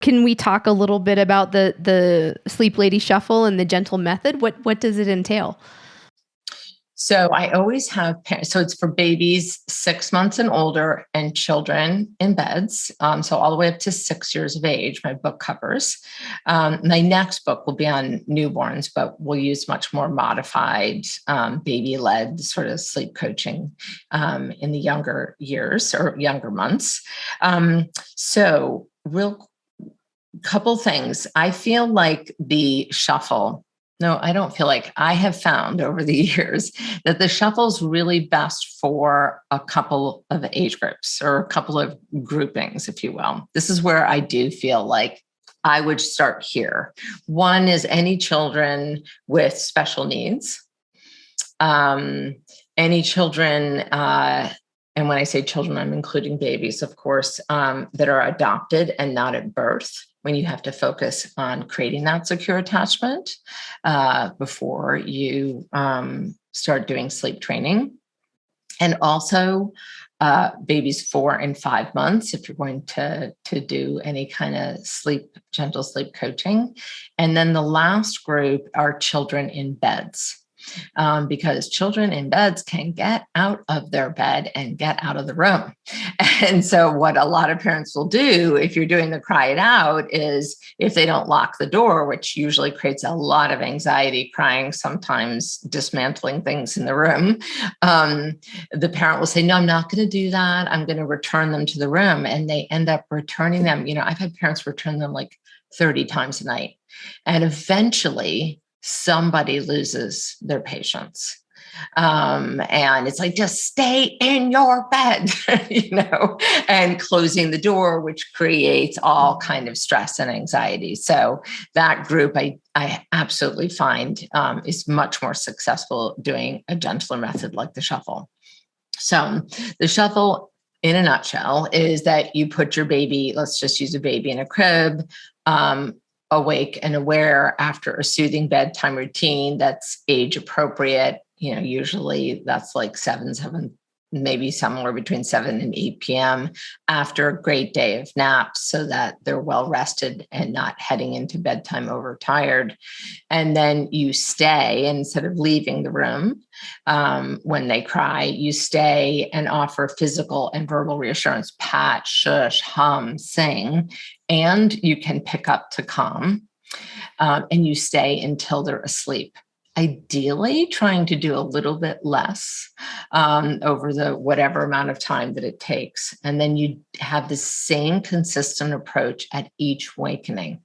can we talk a little bit about the Sleep Lady Shuffle and the gentle method? What does it entail? So I always have parents. So it's for babies 6 months and older and children in beds. So all the way up to 6 years of age, my book covers. My next book will be on newborns, but we'll use much more modified baby-led sort of sleep coaching in the younger years or younger months. So real couple things. I feel like the shuffle. No, I don't feel like I have found over the years that the shuffle is really best for a couple of age groups or a couple of groupings, if you will. This is where I do feel like I would start here. One is any children with special needs, um, any children, and when I say children, I'm including babies, of course, that are adopted and not at birth, when you have to focus on creating that secure attachment before you start doing sleep training. And also babies 4 and 5 months, if you're going to do any kind of gentle sleep coaching. And then the last group are children in beds. Because children in beds can get out of their bed and get out of the room. And so, what a lot of parents will do if you're doing the cry it out is if they don't lock the door, which usually creates a lot of anxiety, crying, sometimes dismantling things in the room, the parent will say, no, I'm not going to do that. I'm going to return them to the room. And they end up returning them. I've had parents return them like 30 times a night. And eventually, somebody loses their patience. And it's like, just stay in your bed, and closing the door, which creates all kind of stress and anxiety. So that group I absolutely find is much more successful doing a gentler method like the shuffle. So the shuffle, in a nutshell, is that you put your baby, let's just use a baby in a crib, awake and aware after a soothing bedtime routine that's age appropriate. Usually that's like 7, maybe somewhere between 7 and 8 p.m. after a great day of naps so that they're well rested and not heading into bedtime overtired. And then you stay, instead of leaving the room when they cry, you stay and offer physical and verbal reassurance, pat, shush, hum, sing, and you can pick up to calm, and you stay until they're asleep. Ideally, trying to do a little bit less over the whatever amount of time that it takes. And then you have the same consistent approach at each awakening.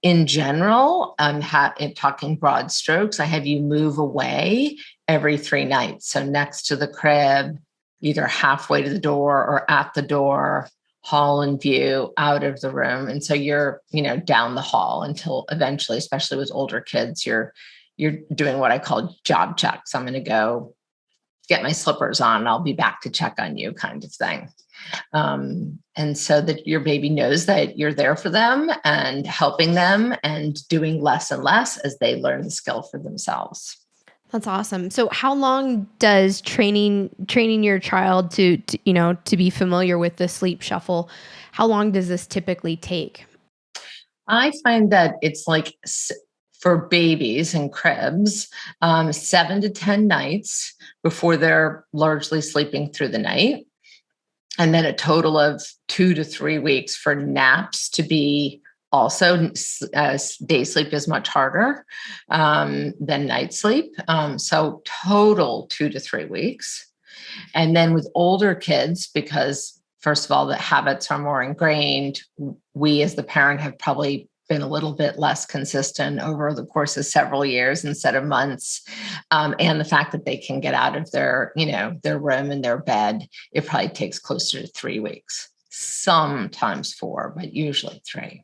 In general, in talking broad strokes, I have you move away every 3 nights. So next to the crib, either halfway to the door or at the door, hall in view, out of the room. And so you're, down the hall until eventually, especially with older kids, you're doing what I call job checks. I'm going to go get my slippers on. I'll be back to check on you, kind of thing. And so that your baby knows that you're there for them and helping them and doing less and less as they learn the skill for themselves. That's awesome. So how long does training your child to be familiar with the sleep shuffle, how long does this typically take? I find that it's like, for babies in cribs, 7 to 10 nights before they're largely sleeping through the night. And then a total of 2 to 3 weeks for naps to be also, day sleep is much harder than night sleep. So total 2 to 3 weeks. And then with older kids, because first of all, the habits are more ingrained, we as the parent have probably been a little bit less consistent over the course of several years instead of months. And the fact that they can get out of their room and their bed, it probably takes closer to 3 weeks, sometimes 4, but usually 3.